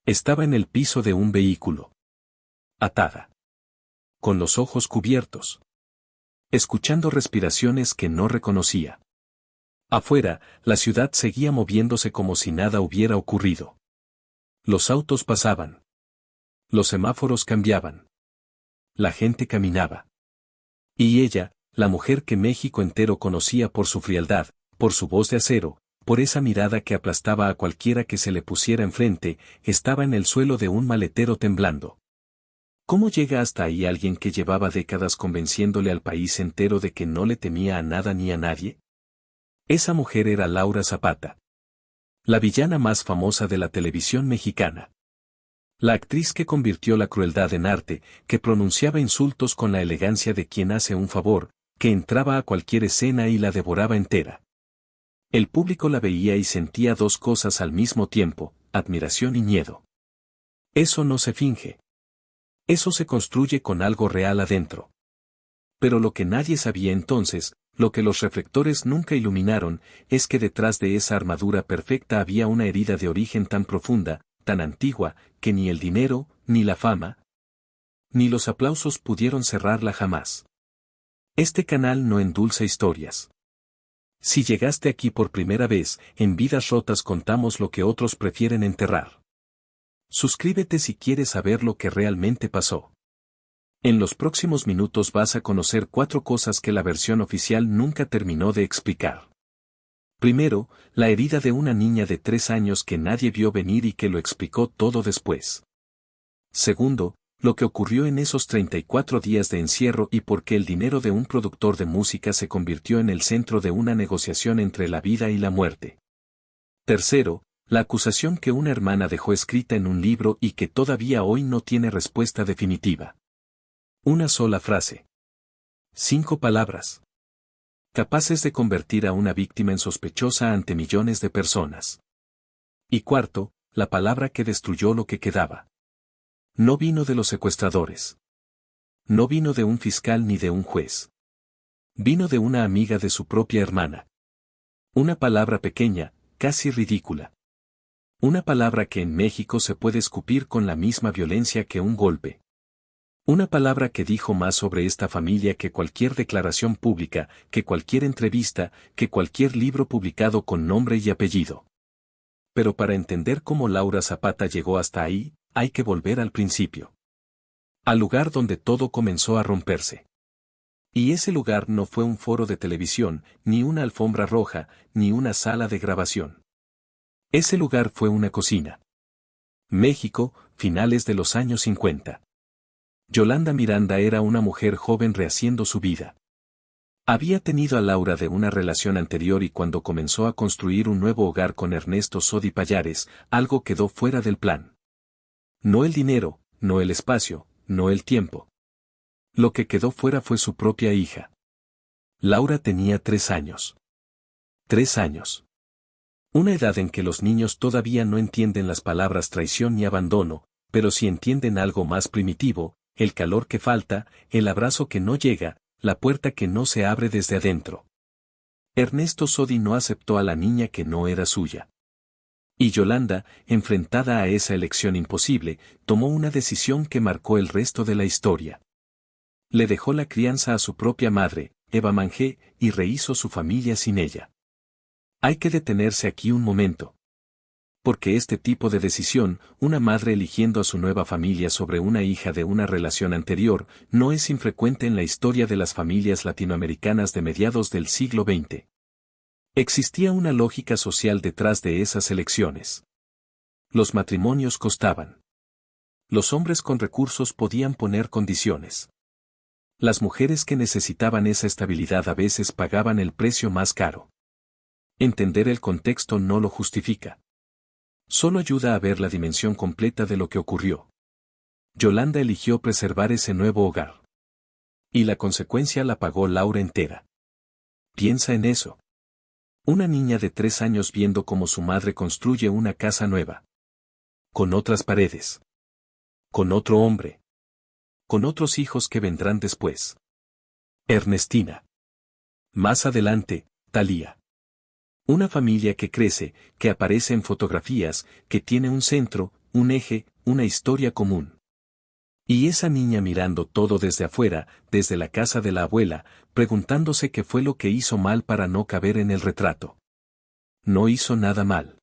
Estaba en el piso de un vehículo. Atada. Con los ojos cubiertos. Escuchando respiraciones que no reconocía. Afuera, la ciudad seguía moviéndose como si nada hubiera ocurrido. Los autos pasaban. Los semáforos cambiaban. La gente caminaba. Y ella, la mujer que México entero conocía por su frialdad, por su voz de acero, por esa mirada que aplastaba a cualquiera que se le pusiera enfrente, estaba en el suelo de un maletero temblando. ¿Cómo llega hasta ahí alguien que llevaba décadas convenciéndole al país entero de que no le temía a nada ni a nadie? Esa mujer era Laura Zapata. La villana más famosa de la televisión mexicana. La actriz que convirtió la crueldad en arte, que pronunciaba insultos con la elegancia de quien hace un favor, que entraba a cualquier escena y la devoraba entera. El público la veía y sentía dos cosas al mismo tiempo, admiración y miedo. Eso no se finge. Eso se construye con algo real adentro. Pero lo que nadie sabía entonces, lo que los reflectores nunca iluminaron, es que detrás de esa armadura perfecta había una herida de origen tan profunda, tan antigua, que ni el dinero, ni la fama, ni los aplausos pudieron cerrarla jamás. Este canal no endulza historias. Si llegaste aquí por primera vez, en Vidas Rotas contamos lo que otros prefieren enterrar. Suscríbete si quieres saber lo que realmente pasó. En los próximos minutos vas a conocer 4 cosas que la versión oficial nunca terminó de explicar. Primero, la herida de una niña de 3 años que nadie vio venir y que lo explicó todo después. Segundo, lo que ocurrió en esos 34 días de encierro y por qué el dinero de un productor de música se convirtió en el centro de una negociación entre la vida y la muerte. Tercero, la acusación que una hermana dejó escrita en un libro y que todavía hoy no tiene respuesta definitiva. Una sola frase. 5 palabras. Capaces de convertir a una víctima en sospechosa ante millones de personas. Y cuarto, la palabra que destruyó lo que quedaba. No vino de los secuestradores. No vino de un fiscal ni de un juez. Vino de una amiga de su propia hermana. Una palabra pequeña, casi ridícula. Una palabra que en México se puede escupir con la misma violencia que un golpe. Una palabra que dijo más sobre esta familia que cualquier declaración pública, que cualquier entrevista, que cualquier libro publicado con nombre y apellido. Pero para entender cómo Laura Zapata llegó hasta ahí, hay que volver al principio. Al lugar donde todo comenzó a romperse. Y ese lugar no fue un foro de televisión, ni una alfombra roja, ni una sala de grabación. Ese lugar fue una cocina. México, finales de los años 50. Yolanda Miranda era una mujer joven rehaciendo su vida. Había tenido a Laura de una relación anterior y cuando comenzó a construir un nuevo hogar con Ernesto Sodi Pallares, algo quedó fuera del plan. No el dinero, no el espacio, no el tiempo. Lo que quedó fuera fue su propia hija. Laura tenía 3 años. 3 años. Una edad en que los niños todavía no entienden las palabras traición ni abandono, pero sí entienden algo más primitivo, el calor que falta, el abrazo que no llega, la puerta que no se abre desde adentro. Ernesto Sodi no aceptó a la niña que no era suya. Y Yolanda, enfrentada a esa elección imposible, tomó una decisión que marcó el resto de la historia. Le dejó la crianza a su propia madre, Eva Mangé, y rehizo su familia sin ella. Hay que detenerse aquí un momento. Porque este tipo de decisión, una madre eligiendo a su nueva familia sobre una hija de una relación anterior, no es infrecuente en la historia de las familias latinoamericanas de mediados del siglo XX. Existía una lógica social detrás de esas elecciones. Los matrimonios costaban. Los hombres con recursos podían poner condiciones. Las mujeres que necesitaban esa estabilidad a veces pagaban el precio más caro. Entender el contexto no lo justifica. Solo ayuda a ver la dimensión completa de lo que ocurrió. Yolanda eligió preservar ese nuevo hogar. Y la consecuencia la pagó Laura entera. Piensa en eso. Una niña de 3 años viendo cómo su madre construye una casa nueva. Con otras paredes. Con otro hombre. Con otros hijos que vendrán después. Ernestina. Más adelante, Thalía. Una familia que crece, que aparece en fotografías, que tiene un centro, un eje, una historia común. Y esa niña mirando todo desde afuera, desde la casa de la abuela, preguntándose qué fue lo que hizo mal para no caber en el retrato. No hizo nada mal.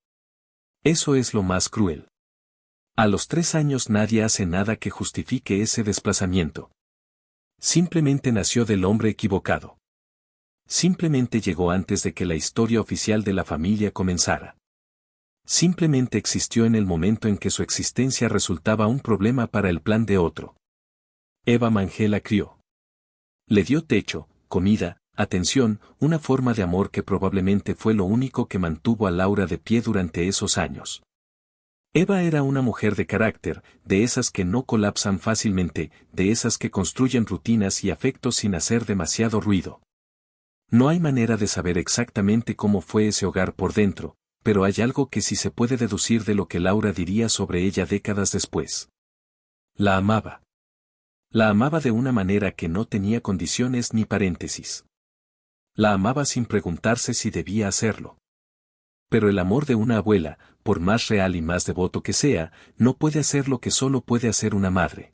Eso es lo más cruel. A los 3 años nadie hace nada que justifique ese desplazamiento. Simplemente nació del hombre equivocado. Simplemente llegó antes de que la historia oficial de la familia comenzara. Simplemente existió en el momento en que su existencia resultaba un problema para el plan de otro. Eva Mangé la crió. Le dio techo, comida, atención, una forma de amor que probablemente fue lo único que mantuvo a Laura de pie durante esos años. Eva era una mujer de carácter, de esas que no colapsan fácilmente, de esas que construyen rutinas y afectos sin hacer demasiado ruido. No hay manera de saber exactamente cómo fue ese hogar por dentro, pero hay algo que sí se puede deducir de lo que Laura diría sobre ella décadas después. La amaba. La amaba de una manera que no tenía condiciones ni paréntesis. La amaba sin preguntarse si debía hacerlo. Pero el amor de una abuela, por más real y más devoto que sea, no puede hacer lo que solo puede hacer una madre.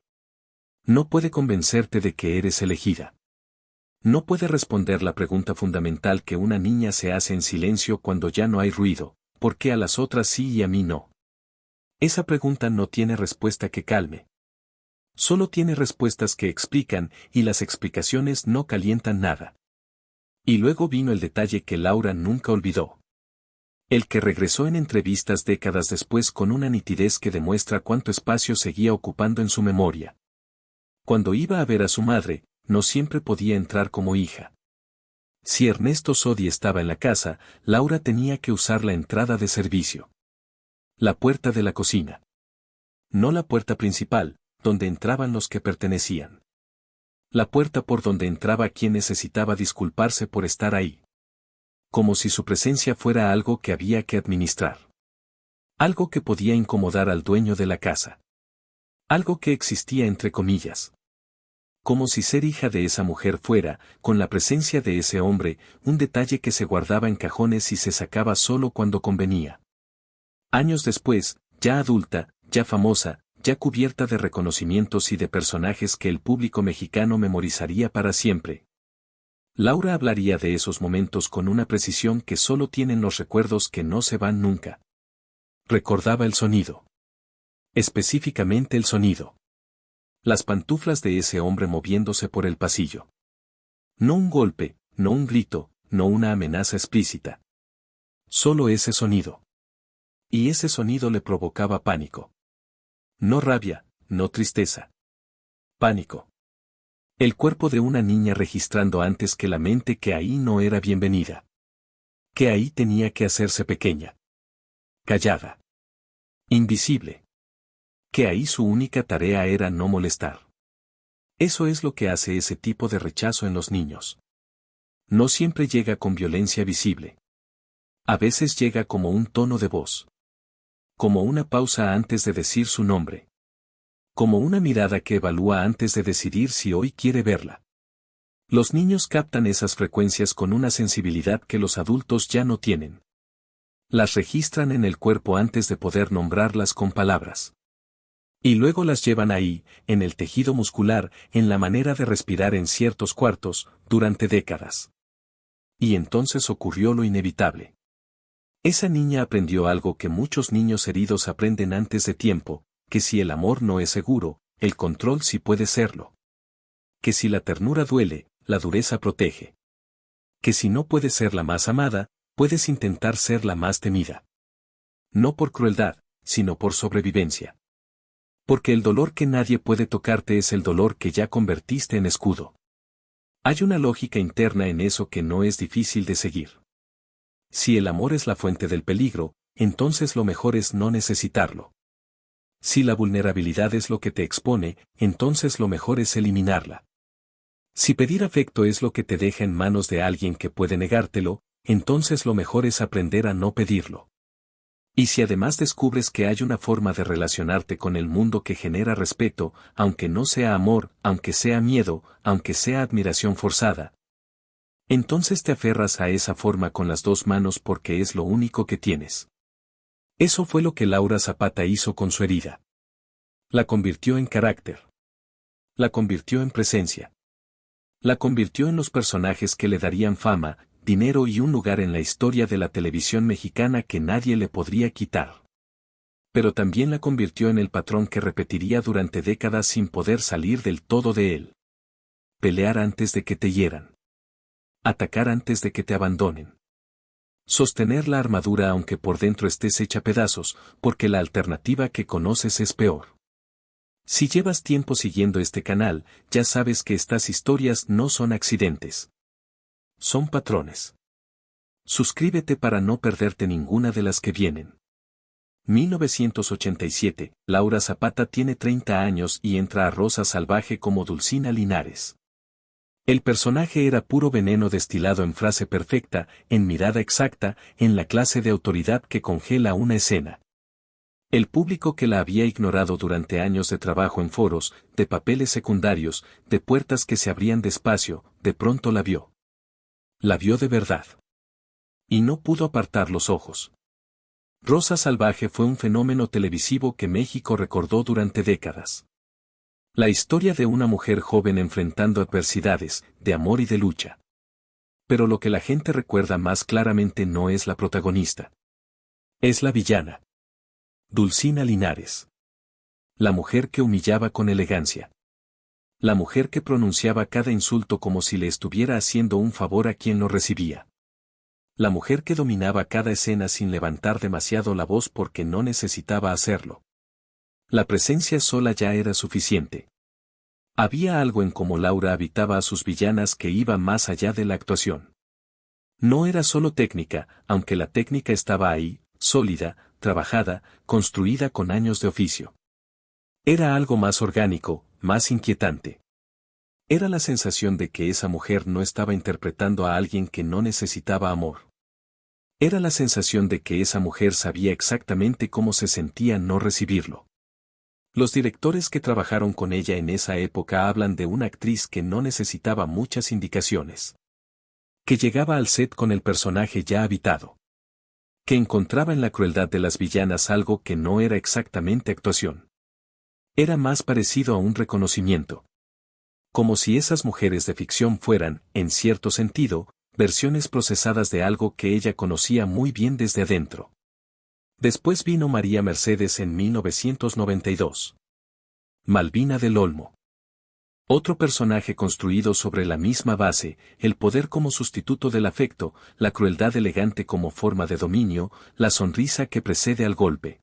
No puede convencerte de que eres elegida. No puede responder la pregunta fundamental que una niña se hace en silencio cuando ya no hay ruido, ¿por qué a las otras sí y a mí no? Esa pregunta no tiene respuesta que calme. Solo tiene respuestas que explican, y las explicaciones no calientan nada. Y luego vino el detalle que Laura nunca olvidó. El que regresó en entrevistas décadas después con una nitidez que demuestra cuánto espacio seguía ocupando en su memoria. Cuando iba a ver a su madre, no siempre podía entrar como hija. Si Ernesto Sodi estaba en la casa, Laura tenía que usar la entrada de servicio. La puerta de la cocina. No la puerta principal, donde entraban los que pertenecían. La puerta por donde entraba quien necesitaba disculparse por estar ahí. Como si su presencia fuera algo que había que administrar. Algo que podía incomodar al dueño de la casa. Algo que existía entre comillas. Como si ser hija de esa mujer fuera, con la presencia de ese hombre, un detalle que se guardaba en cajones y se sacaba solo cuando convenía. Años después, ya adulta, ya famosa, ya cubierta de reconocimientos y de personajes que el público mexicano memorizaría para siempre. Laura hablaría de esos momentos con una precisión que solo tienen los recuerdos que no se van nunca. Recordaba el sonido. Específicamente el sonido. Las pantuflas de ese hombre moviéndose por el pasillo. No un golpe, no un grito, no una amenaza explícita. Solo ese sonido. Y ese sonido le provocaba pánico. No rabia, no tristeza. Pánico. El cuerpo de una niña registrando antes que la mente que ahí no era bienvenida. Que ahí tenía que hacerse pequeña. Callada. Invisible. Que ahí su única tarea era no molestar. Eso es lo que hace ese tipo de rechazo en los niños. No siempre llega con violencia visible. A veces llega como un tono de voz. Como una pausa antes de decir su nombre. Como una mirada que evalúa antes de decidir si hoy quiere verla. Los niños captan esas frecuencias con una sensibilidad que los adultos ya no tienen. Las registran en el cuerpo antes de poder nombrarlas con palabras. Y luego las llevan ahí, en el tejido muscular, en la manera de respirar en ciertos cuartos, durante décadas. Y entonces ocurrió lo inevitable. Esa niña aprendió algo que muchos niños heridos aprenden antes de tiempo, que si el amor no es seguro, el control sí puede serlo. Que si la ternura duele, la dureza protege. Que si no puedes ser la más amada, puedes intentar ser la más temida. No por crueldad, sino por sobrevivencia. Porque el dolor que nadie puede tocarte es el dolor que ya convertiste en escudo. Hay una lógica interna en eso que no es difícil de seguir. Si el amor es la fuente del peligro, entonces lo mejor es no necesitarlo. Si la vulnerabilidad es lo que te expone, entonces lo mejor es eliminarla. Si pedir afecto es lo que te deja en manos de alguien que puede negártelo, entonces lo mejor es aprender a no pedirlo. Y si además descubres que hay una forma de relacionarte con el mundo que genera respeto, aunque no sea amor, aunque sea miedo, aunque sea admiración forzada, entonces te aferras a esa forma con las dos manos porque es lo único que tienes. Eso fue lo que Laura Zapata hizo con su herida. La convirtió en carácter. La convirtió en presencia. La convirtió en los personajes que le darían fama, dinero y un lugar en la historia de la televisión mexicana que nadie le podría quitar. Pero también la convirtió en el patrón que repetiría durante décadas sin poder salir del todo de él. Pelear antes de que te hieran. Atacar antes de que te abandonen. Sostener la armadura aunque por dentro estés hecha pedazos, porque la alternativa que conoces es peor. Si llevas tiempo siguiendo este canal, ya sabes que estas historias no son accidentes. Son patrones. Suscríbete para no perderte ninguna de las que vienen. 1987, Laura Zapata tiene 30 años y entra a Rosa Salvaje como Dulcina Linares. El personaje era puro veneno destilado en frase perfecta, en mirada exacta, en la clase de autoridad que congela una escena. El público que la había ignorado durante años de trabajo en foros, de papeles secundarios, de puertas que se abrían despacio, de pronto la vio. La vio de verdad. Y no pudo apartar los ojos. Rosa Salvaje fue un fenómeno televisivo que México recordó durante décadas. La historia de una mujer joven enfrentando adversidades, de amor y de lucha. Pero lo que la gente recuerda más claramente no es la protagonista. Es la villana. Dulcina Linares. La mujer que humillaba con elegancia. La mujer que pronunciaba cada insulto como si le estuviera haciendo un favor a quien lo recibía. La mujer que dominaba cada escena sin levantar demasiado la voz porque no necesitaba hacerlo. La presencia sola ya era suficiente. Había algo en cómo Laura habitaba a sus villanas que iba más allá de la actuación. No era solo técnica, aunque la técnica estaba ahí, sólida, trabajada, construida con años de oficio. Era algo más orgánico, más inquietante. Era la sensación de que esa mujer no estaba interpretando a alguien que no necesitaba amor. Era la sensación de que esa mujer sabía exactamente cómo se sentía no recibirlo. Los directores que trabajaron con ella en esa época hablan de una actriz que no necesitaba muchas indicaciones. Que llegaba al set con el personaje ya habitado. Que encontraba en la crueldad de las villanas algo que no era exactamente actuación. Era más parecido a un reconocimiento. Como si esas mujeres de ficción fueran, en cierto sentido, versiones procesadas de algo que ella conocía muy bien desde adentro. Después vino María Mercedes en 1992. Malvina del Olmo. Otro personaje construido sobre la misma base, el poder como sustituto del afecto, la crueldad elegante como forma de dominio, la sonrisa que precede al golpe.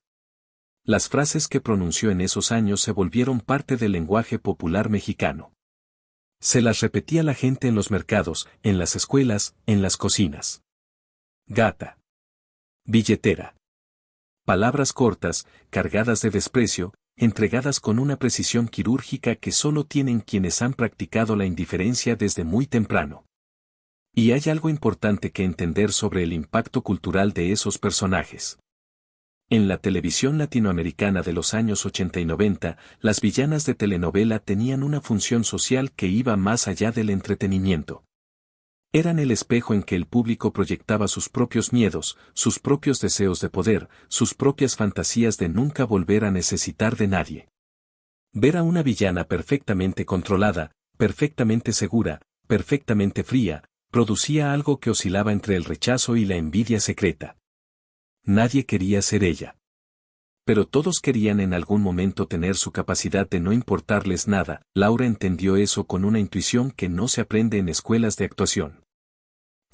Las frases que pronunció en esos años se volvieron parte del lenguaje popular mexicano. Se las repetía la gente en los mercados, en las escuelas, en las cocinas. Gata. Billetera. Palabras cortas, cargadas de desprecio, entregadas con una precisión quirúrgica que solo tienen quienes han practicado la indiferencia desde muy temprano. Y hay algo importante que entender sobre el impacto cultural de esos personajes. En la televisión latinoamericana de los años 80 y 90, las villanas de telenovela tenían una función social que iba más allá del entretenimiento. Eran el espejo en que el público proyectaba sus propios miedos, sus propios deseos de poder, sus propias fantasías de nunca volver a necesitar de nadie. Ver a una villana perfectamente controlada, perfectamente segura, perfectamente fría, producía algo que oscilaba entre el rechazo y la envidia secreta. Nadie quería ser ella. Pero todos querían en algún momento tener su capacidad de no importarles nada. Laura entendió eso con una intuición que no se aprende en escuelas de actuación.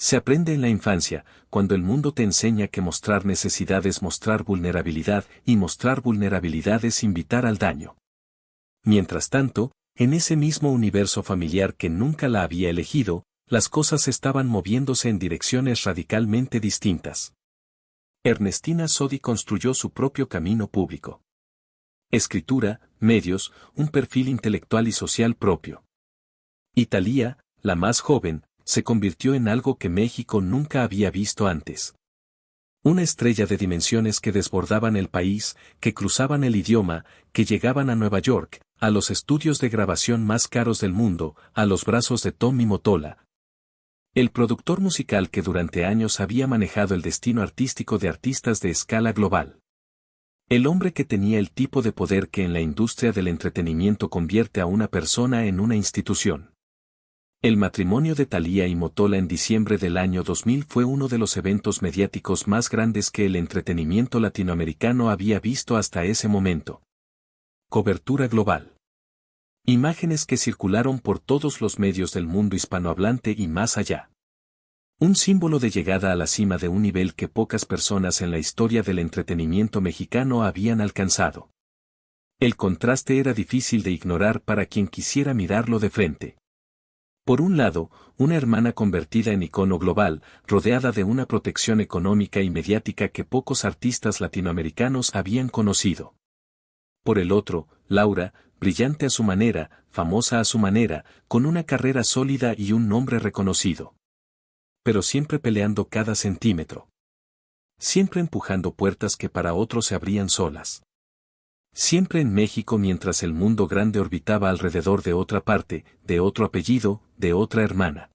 Se aprende en la infancia, cuando el mundo te enseña que mostrar necesidad es mostrar vulnerabilidad, y mostrar vulnerabilidad es invitar al daño. Mientras tanto, en ese mismo universo familiar que nunca la había elegido, las cosas estaban moviéndose en direcciones radicalmente distintas. Ernestina Sodi construyó su propio camino público. Escritura, medios, un perfil intelectual y social propio. Y Thalía, la más joven, se convirtió en algo que México nunca había visto antes. Una estrella de dimensiones que desbordaban el país, que cruzaban el idioma, que llegaban a Nueva York, a los estudios de grabación más caros del mundo, a los brazos de Tommy Mottola. El productor musical que durante años había manejado el destino artístico de artistas de escala global. El hombre que tenía el tipo de poder que en la industria del entretenimiento convierte a una persona en una institución. El matrimonio de Thalía y Motola en diciembre del año 2000 fue uno de los eventos mediáticos más grandes que el entretenimiento latinoamericano había visto hasta ese momento. Cobertura global. Imágenes que circularon por todos los medios del mundo hispanohablante y más allá. Un símbolo de llegada a la cima de un nivel que pocas personas en la historia del entretenimiento mexicano habían alcanzado. El contraste era difícil de ignorar para quien quisiera mirarlo de frente. Por un lado, una hermana convertida en icono global, rodeada de una protección económica y mediática que pocos artistas latinoamericanos habían conocido. Por el otro, Laura, brillante a su manera, famosa a su manera, con una carrera sólida y un nombre reconocido. Pero siempre peleando cada centímetro. Siempre empujando puertas que para otros se abrían solas. Siempre en México mientras el mundo grande orbitaba alrededor de otra parte, de otro apellido, de otra hermana.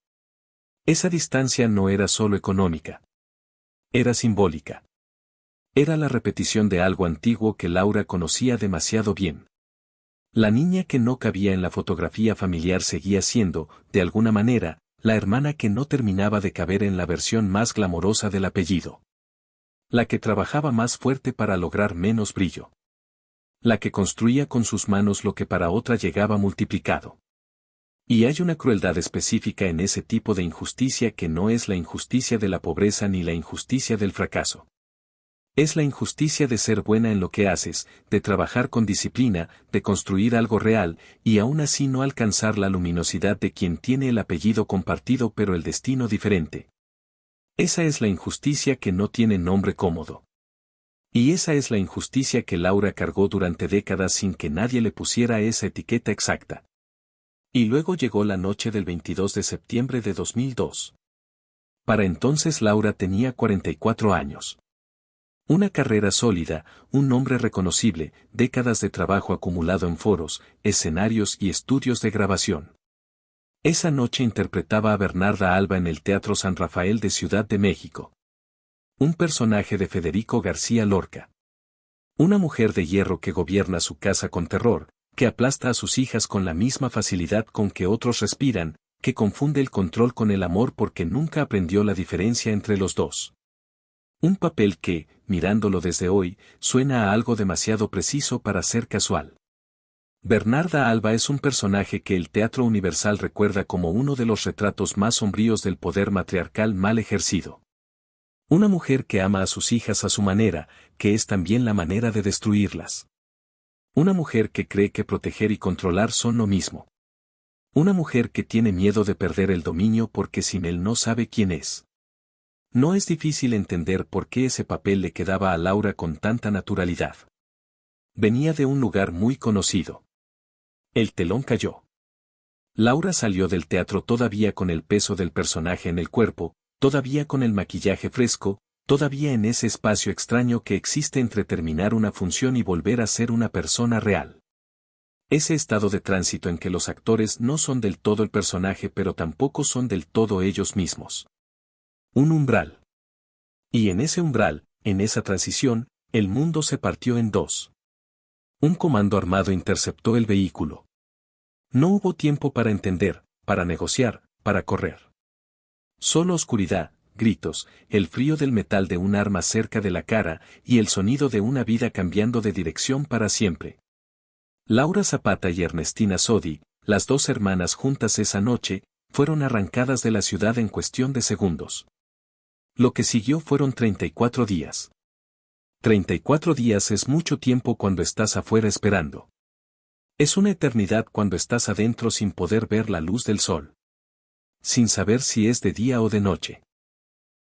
Esa distancia no era solo económica. Era simbólica. Era la repetición de algo antiguo que Laura conocía demasiado bien. La niña que no cabía en la fotografía familiar seguía siendo, de alguna manera, la hermana que no terminaba de caber en la versión más glamorosa del apellido. La que trabajaba más fuerte para lograr menos brillo. La que construía con sus manos lo que para otra llegaba multiplicado. Y hay una crueldad específica en ese tipo de injusticia que no es la injusticia de la pobreza ni la injusticia del fracaso. Es la injusticia de ser buena en lo que haces, de trabajar con disciplina, de construir algo real, y aún así no alcanzar la luminosidad de quien tiene el apellido compartido pero el destino diferente. Esa es la injusticia que no tiene nombre cómodo. Y esa es la injusticia que Laura cargó durante décadas sin que nadie le pusiera esa etiqueta exacta. Y luego llegó la noche del 22 de septiembre de 2002. Para entonces Laura tenía 44 años. Una carrera sólida, un nombre reconocible, décadas de trabajo acumulado en foros, escenarios y estudios de grabación. Esa noche interpretaba a Bernarda Alba en el Teatro San Rafael de Ciudad de México. Un personaje de Federico García Lorca. Una mujer de hierro que gobierna su casa con terror, que aplasta a sus hijas con la misma facilidad con que otros respiran, que confunde el control con el amor porque nunca aprendió la diferencia entre los dos. Un papel que, mirándolo desde hoy, suena a algo demasiado preciso para ser casual. Bernarda Alba es un personaje que el Teatro Universal recuerda como uno de los retratos más sombríos del poder matriarcal mal ejercido. Una mujer que ama a sus hijas a su manera, que es también la manera de destruirlas. Una mujer que cree que proteger y controlar son lo mismo. Una mujer que tiene miedo de perder el dominio porque sin él no sabe quién es. No es difícil entender por qué ese papel le quedaba a Laura con tanta naturalidad. Venía de un lugar muy conocido. El telón cayó. Laura salió del teatro todavía con el peso del personaje en el cuerpo, todavía con el maquillaje fresco, todavía en ese espacio extraño que existe entre terminar una función y volver a ser una persona real. Ese estado de tránsito en que los actores no son del todo el personaje pero tampoco son del todo ellos mismos. Un umbral. Y en ese umbral, en esa transición, el mundo se partió en dos. Un comando armado interceptó el vehículo. No hubo tiempo para entender, para negociar, para correr. Solo oscuridad, gritos, el frío del metal de un arma cerca de la cara y el sonido de una vida cambiando de dirección para siempre. Laura Zapata y Ernestina Sodi, las dos hermanas juntas esa noche, fueron arrancadas de la ciudad en cuestión de segundos. Lo que siguió fueron 34 días. 34 días es mucho tiempo cuando estás afuera esperando. Es una eternidad cuando estás adentro sin poder ver la luz del sol. Sin saber si es de día o de noche.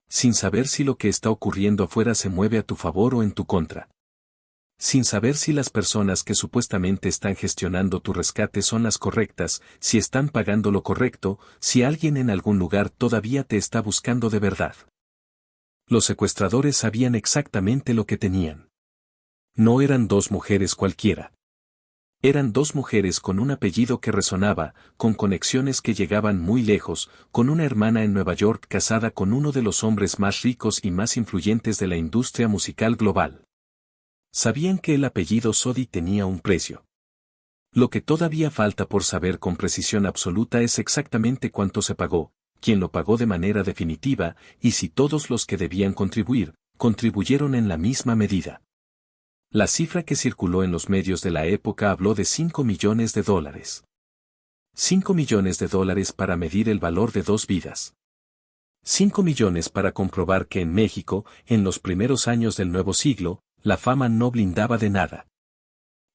Sin saber si lo que está ocurriendo afuera se mueve a tu favor o en tu contra. Sin saber si las personas que supuestamente están gestionando tu rescate son las correctas, si están pagando lo correcto, si alguien en algún lugar todavía te está buscando de verdad. Los secuestradores sabían exactamente lo que tenían. No eran dos mujeres cualquiera. Eran dos mujeres con un apellido que resonaba, con conexiones que llegaban muy lejos, con una hermana en Nueva York casada con uno de los hombres más ricos y más influyentes de la industria musical global. Sabían que el apellido Sodi tenía un precio. Lo que todavía falta por saber con precisión absoluta es exactamente cuánto se pagó, quién lo pagó de manera definitiva, y si todos los que debían contribuir, contribuyeron en la misma medida. La cifra que circuló en los medios de la época habló de $5 millones. $5 millones para medir el valor de 2 vidas. 5 millones para comprobar que en México, en los primeros años del nuevo siglo, la fama no blindaba de nada.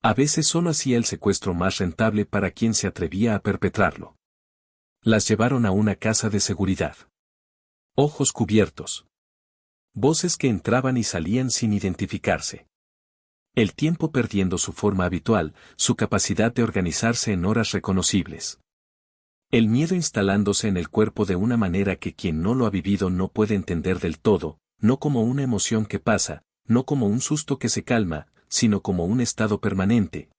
A veces solo hacía el secuestro más rentable para quien se atrevía a perpetrarlo. Las llevaron a una casa de seguridad. Ojos cubiertos. Voces que entraban y salían sin identificarse. El tiempo perdiendo su forma habitual, su capacidad de organizarse en horas reconocibles. El miedo instalándose en el cuerpo de una manera que quien no lo ha vivido no puede entender del todo, no como una emoción que pasa, no como un susto que se calma, sino como un estado permanente.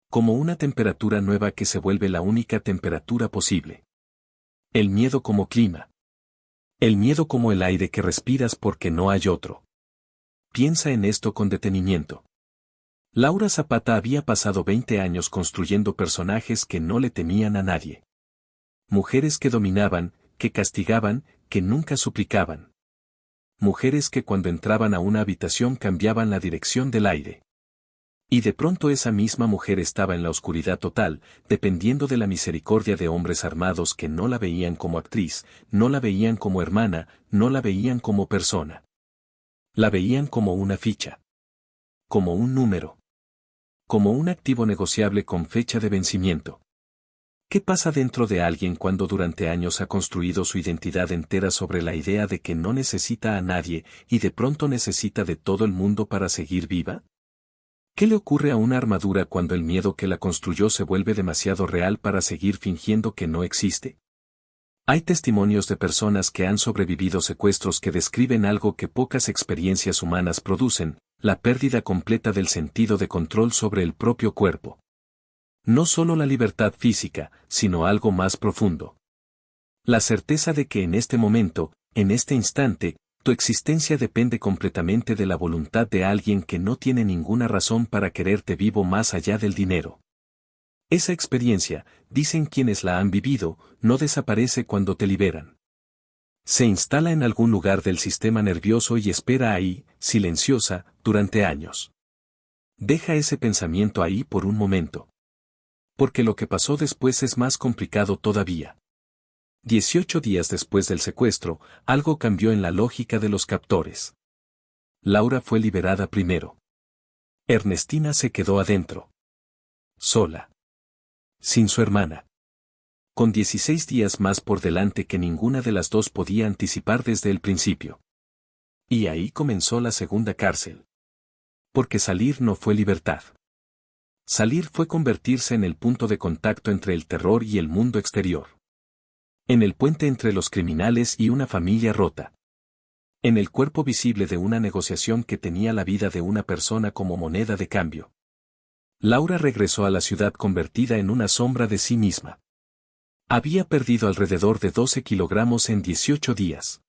Como una temperatura nueva que se vuelve la única temperatura posible. El miedo como clima. El miedo como el aire que respiras porque no hay otro. Piensa en esto con detenimiento. Laura Zapata había pasado 20 años construyendo personajes que no le temían a nadie. Mujeres que dominaban, que castigaban, que nunca suplicaban. Mujeres que cuando entraban a una habitación cambiaban la dirección del aire. Y de pronto esa misma mujer estaba en la oscuridad total, dependiendo de la misericordia de hombres armados que no la veían como actriz, no la veían como hermana, no la veían como persona. La veían como una ficha. Como un número. Como un activo negociable con fecha de vencimiento. ¿Qué pasa dentro de alguien cuando durante años ha construido su identidad entera sobre la idea de que no necesita a nadie y de pronto necesita de todo el mundo para seguir viva? ¿Qué le ocurre a una armadura cuando el miedo que la construyó se vuelve demasiado real para seguir fingiendo que no existe? Hay testimonios de personas que han sobrevivido secuestros que describen algo que pocas experiencias humanas producen, la pérdida completa del sentido de control sobre el propio cuerpo. No solo la libertad física, sino algo más profundo. La certeza de que en este momento, en este instante, tu existencia depende completamente de la voluntad de alguien que no tiene ninguna razón para quererte vivo más allá del dinero. Esa experiencia, dicen quienes la han vivido, no desaparece cuando te liberan. Se instala en algún lugar del sistema nervioso y espera ahí, silenciosa, durante años. Deja ese pensamiento ahí por un momento. Porque lo que pasó después es más complicado todavía. 18 días después del secuestro, algo cambió en la lógica de los captores. Laura fue liberada primero. Ernestina se quedó adentro. Sola. Sin su hermana. Con 16 días más por delante que ninguna de las dos podía anticipar desde el principio. Y ahí comenzó la segunda cárcel. Porque salir no fue libertad. Salir fue convertirse en el punto de contacto entre el terror y el mundo exterior. En el puente entre los criminales y una familia rota. En el cuerpo visible de una negociación que tenía la vida de una persona como moneda de cambio. Laura regresó a la ciudad convertida en una sombra de sí misma. Había perdido alrededor de 12 kilogramos en 18 días.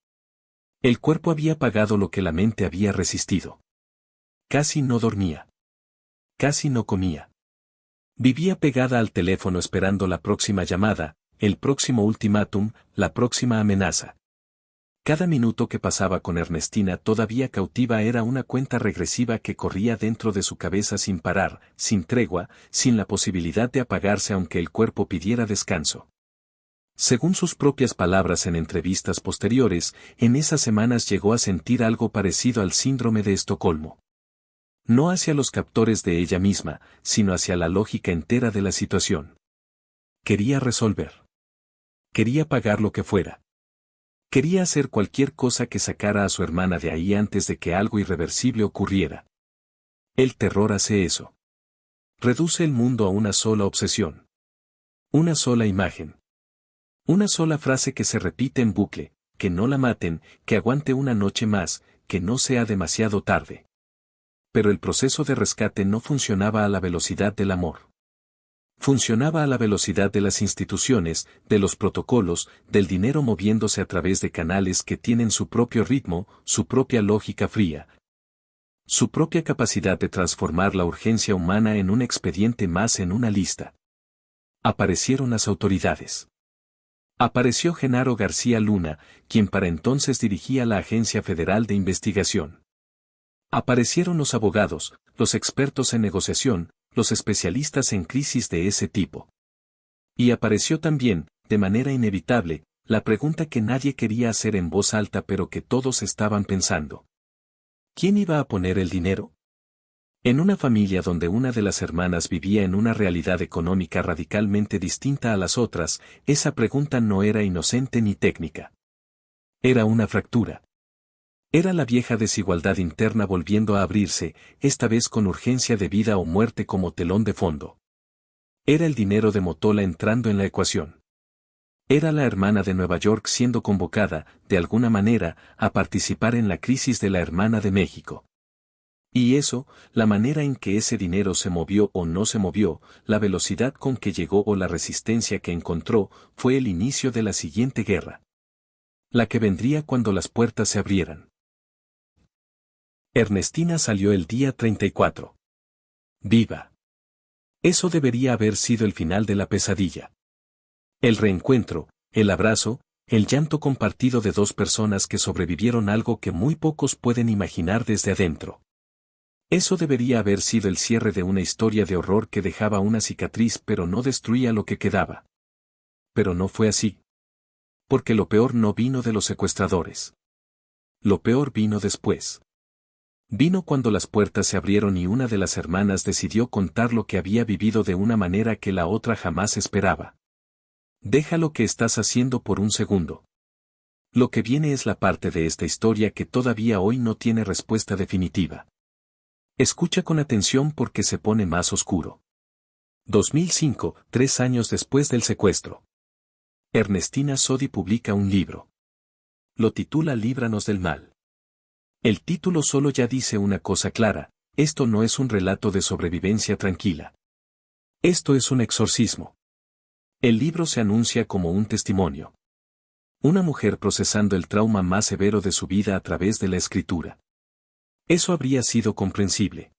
El cuerpo había pagado lo que la mente había resistido. Casi no dormía. Casi no comía. Vivía pegada al teléfono esperando la próxima llamada, el próximo ultimátum, la próxima amenaza. Cada minuto que pasaba con Ernestina todavía cautiva era una cuenta regresiva que corría dentro de su cabeza sin parar, sin tregua, sin la posibilidad de apagarse aunque el cuerpo pidiera descanso. Según sus propias palabras en entrevistas posteriores, en esas semanas llegó a sentir algo parecido al síndrome de Estocolmo. No hacia los captores de ella misma, sino hacia la lógica entera de la situación. Quería resolver. Quería pagar lo que fuera. Quería hacer cualquier cosa que sacara a su hermana de ahí antes de que algo irreversible ocurriera. El terror hace eso. Reduce el mundo a una sola obsesión. Una sola imagen. Una sola frase que se repite en bucle, que no la maten, que aguante una noche más, que no sea demasiado tarde. Pero el proceso de rescate no funcionaba a la velocidad del amor. Funcionaba a la velocidad de las instituciones, de los protocolos, del dinero moviéndose a través de canales que tienen su propio ritmo, su propia lógica fría. Su propia capacidad de transformar la urgencia humana en un expediente más en una lista. Aparecieron las autoridades. Apareció Genaro García Luna, quien para entonces dirigía la Agencia Federal de Investigación. Aparecieron los abogados, los expertos en negociación, los especialistas en crisis de ese tipo. Y apareció también, de manera inevitable, la pregunta que nadie quería hacer en voz alta pero que todos estaban pensando. ¿Quién iba a poner el dinero? En una familia donde una de las hermanas vivía en una realidad económica radicalmente distinta a las otras, esa pregunta no era inocente ni técnica. Era una fractura. Era la vieja desigualdad interna volviendo a abrirse, esta vez con urgencia de vida o muerte como telón de fondo. Era el dinero de Motola entrando en la ecuación. Era la hermana de Nueva York siendo convocada, de alguna manera, a participar en la crisis de la hermana de México. Y eso, la manera en que ese dinero se movió o no se movió, la velocidad con que llegó o la resistencia que encontró, fue el inicio de la siguiente guerra. La que vendría cuando las puertas se abrieran. Ernestina salió el día 34. ¡Viva! Eso debería haber sido el final de la pesadilla. El reencuentro, el abrazo, el llanto compartido de dos personas que sobrevivieron algo que muy pocos pueden imaginar desde adentro. Eso debería haber sido el cierre de una historia de horror que dejaba una cicatriz pero no destruía lo que quedaba. Pero no fue así. Porque lo peor no vino de los secuestradores. Lo peor vino después. Vino cuando las puertas se abrieron y una de las hermanas decidió contar lo que había vivido de una manera que la otra jamás esperaba. Deja lo que estás haciendo por un segundo. Lo que viene es la parte de esta historia que todavía hoy no tiene respuesta definitiva. Escucha con atención porque se pone más oscuro. 2005, 3 años después del secuestro. Ernestina Sodi publica un libro. Lo titula Líbranos del mal. El título solo ya dice una cosa clara, esto no es un relato de sobrevivencia tranquila. Esto es un exorcismo. El libro se anuncia como un testimonio. Una mujer procesando el trauma más severo de su vida a través de la escritura. Eso habría sido comprensible.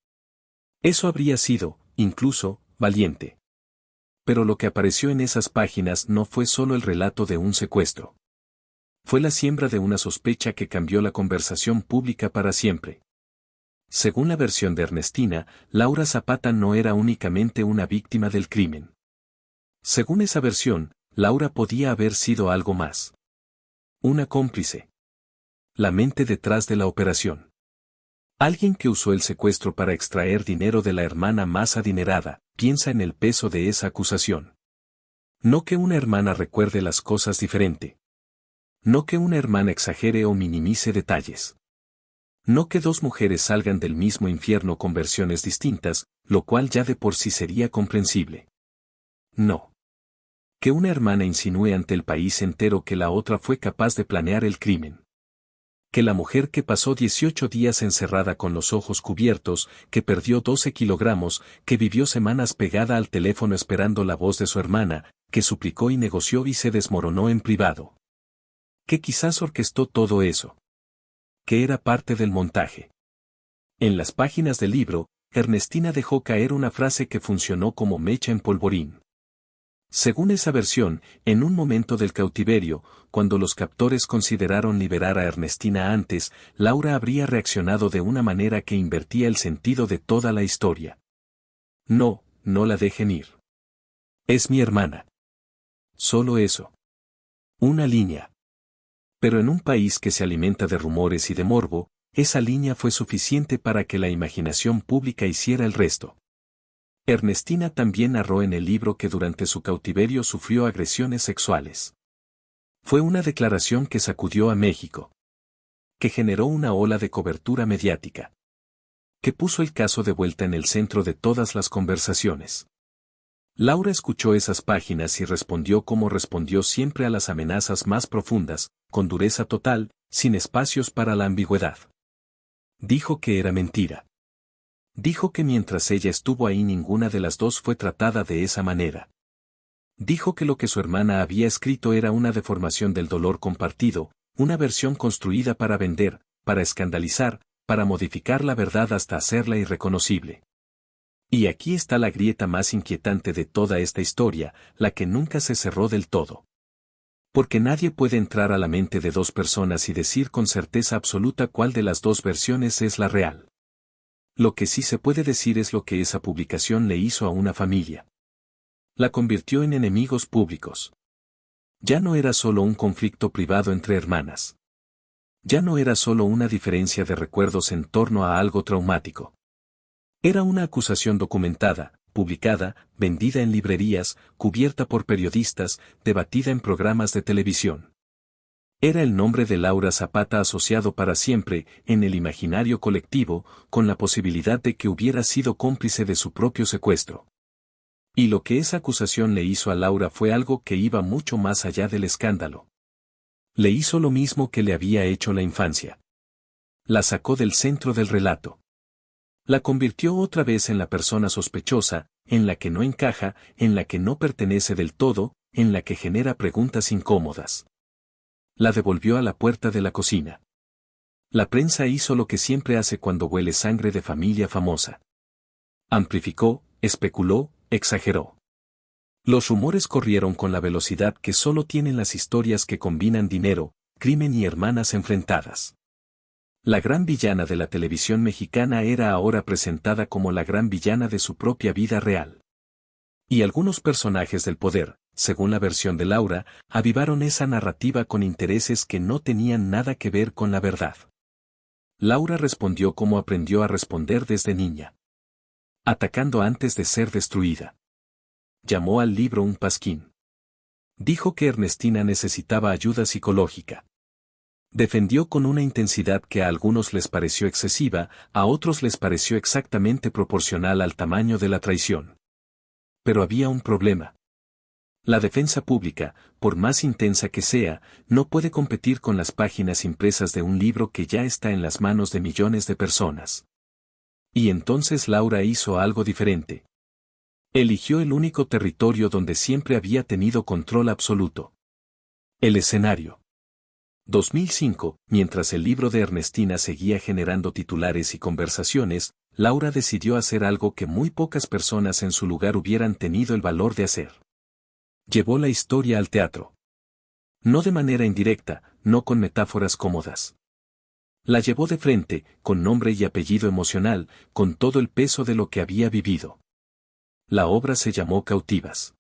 Eso habría sido, incluso, valiente. Pero lo que apareció en esas páginas no fue solo el relato de un secuestro. Fue la siembra de una sospecha que cambió la conversación pública para siempre. Según la versión de Ernestina, Laura Zapata no era únicamente una víctima del crimen. Según esa versión, Laura podía haber sido algo más. Una cómplice. La mente detrás de la operación. Alguien que usó el secuestro para extraer dinero de la hermana más adinerada, piensa en el peso de esa acusación. No que una hermana recuerde las cosas diferente. No que una hermana exagere o minimice detalles. No que dos mujeres salgan del mismo infierno con versiones distintas, lo cual ya de por sí sería comprensible. No. Que una hermana insinúe ante el país entero que la otra fue capaz de planear el crimen. Que la mujer que pasó 18 días encerrada con los ojos cubiertos, que perdió 12 kilogramos, que vivió semanas pegada al teléfono esperando la voz de su hermana, que suplicó y negoció y se desmoronó en privado. Que quizás orquestó todo eso. Que era parte del montaje. En las páginas del libro, Ernestina dejó caer una frase que funcionó como mecha en polvorín. Según esa versión, en un momento del cautiverio, cuando los captores consideraron liberar a Ernestina antes, Laura habría reaccionado de una manera que invertía el sentido de toda la historia. No, no la dejen ir. Es mi hermana. Solo eso. Una línea. Pero en un país que se alimenta de rumores y de morbo, esa línea fue suficiente para que la imaginación pública hiciera el resto. Ernestina también narró en el libro que durante su cautiverio sufrió agresiones sexuales. Fue una declaración que sacudió a México. Que generó una ola de cobertura mediática. Que puso el caso de vuelta en el centro de todas las conversaciones. Laura escuchó esas páginas y respondió como respondió siempre a las amenazas más profundas, con dureza total, sin espacios para la ambigüedad. Dijo que era mentira. Dijo que mientras ella estuvo ahí ninguna de las dos fue tratada de esa manera. Dijo que lo que su hermana había escrito era una deformación del dolor compartido, una versión construida para vender, para escandalizar, para modificar la verdad hasta hacerla irreconocible. Y aquí está la grieta más inquietante de toda esta historia, la que nunca se cerró del todo. Porque nadie puede entrar a la mente de dos personas y decir con certeza absoluta cuál de las dos versiones es la real. Lo que sí se puede decir es lo que esa publicación le hizo a una familia. La convirtió en enemigos públicos. Ya no era solo un conflicto privado entre hermanas. Ya no era solo una diferencia de recuerdos en torno a algo traumático. Era una acusación documentada, publicada, vendida en librerías, cubierta por periodistas, debatida en programas de televisión. Era el nombre de Laura Zapata asociado para siempre, en el imaginario colectivo, con la posibilidad de que hubiera sido cómplice de su propio secuestro. Y lo que esa acusación le hizo a Laura fue algo que iba mucho más allá del escándalo. Le hizo lo mismo que le había hecho la infancia. La sacó del centro del relato. La convirtió otra vez en la persona sospechosa, en la que no encaja, en la que no pertenece del todo, en la que genera preguntas incómodas. La devolvió a la puerta de la cocina. La prensa hizo lo que siempre hace cuando huele sangre de familia famosa. Amplificó, especuló, exageró. Los rumores corrieron con la velocidad que solo tienen las historias que combinan dinero, crimen y hermanas enfrentadas. La gran villana de la televisión mexicana era ahora presentada como la gran villana de su propia vida real. Y algunos personajes del poder, según la versión de Laura, avivaron esa narrativa con intereses que no tenían nada que ver con la verdad. Laura respondió como aprendió a responder desde niña. Atacando antes de ser destruida. Llamó al libro un pasquín. Dijo que Ernestina necesitaba ayuda psicológica. Defendió con una intensidad que a algunos les pareció excesiva, a otros les pareció exactamente proporcional al tamaño de la traición. Pero había un problema. La defensa pública, por más intensa que sea, no puede competir con las páginas impresas de un libro que ya está en las manos de millones de personas. Y entonces Laura hizo algo diferente. Eligió el único territorio donde siempre había tenido control absoluto. El escenario. 2005, mientras el libro de Ernestina seguía generando titulares y conversaciones, Laura decidió hacer algo que muy pocas personas en su lugar hubieran tenido el valor de hacer. Llevó la historia al teatro. No de manera indirecta, no con metáforas cómodas. La llevó de frente, con nombre y apellido emocional, con todo el peso de lo que había vivido. La obra se llamó Cautivas.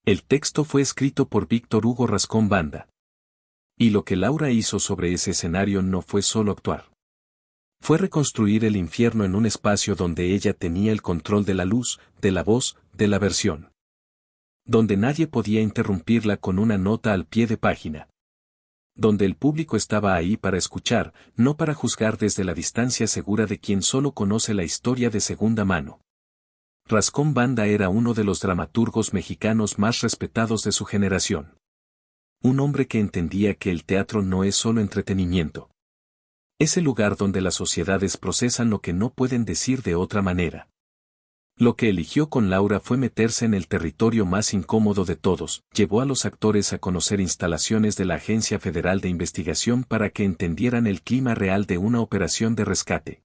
El texto fue escrito por Víctor Hugo Rascón Banda. Y lo que Laura hizo sobre ese escenario no fue solo actuar. Fue reconstruir el infierno en un espacio donde ella tenía el control de la luz, de la voz, de la versión. Donde nadie podía interrumpirla con una nota al pie de página. Donde el público estaba ahí para escuchar, no para juzgar desde la distancia segura de quien solo conoce la historia de segunda mano. Rascón Banda era uno de los dramaturgos mexicanos más respetados de su generación. Un hombre que entendía que el teatro no es solo entretenimiento. Es el lugar donde las sociedades procesan lo que no pueden decir de otra manera. Lo que eligió con Laura fue meterse en el territorio más incómodo de todos, llevó a los actores a conocer instalaciones de la Agencia Federal de Investigación para que entendieran el clima real de una operación de rescate.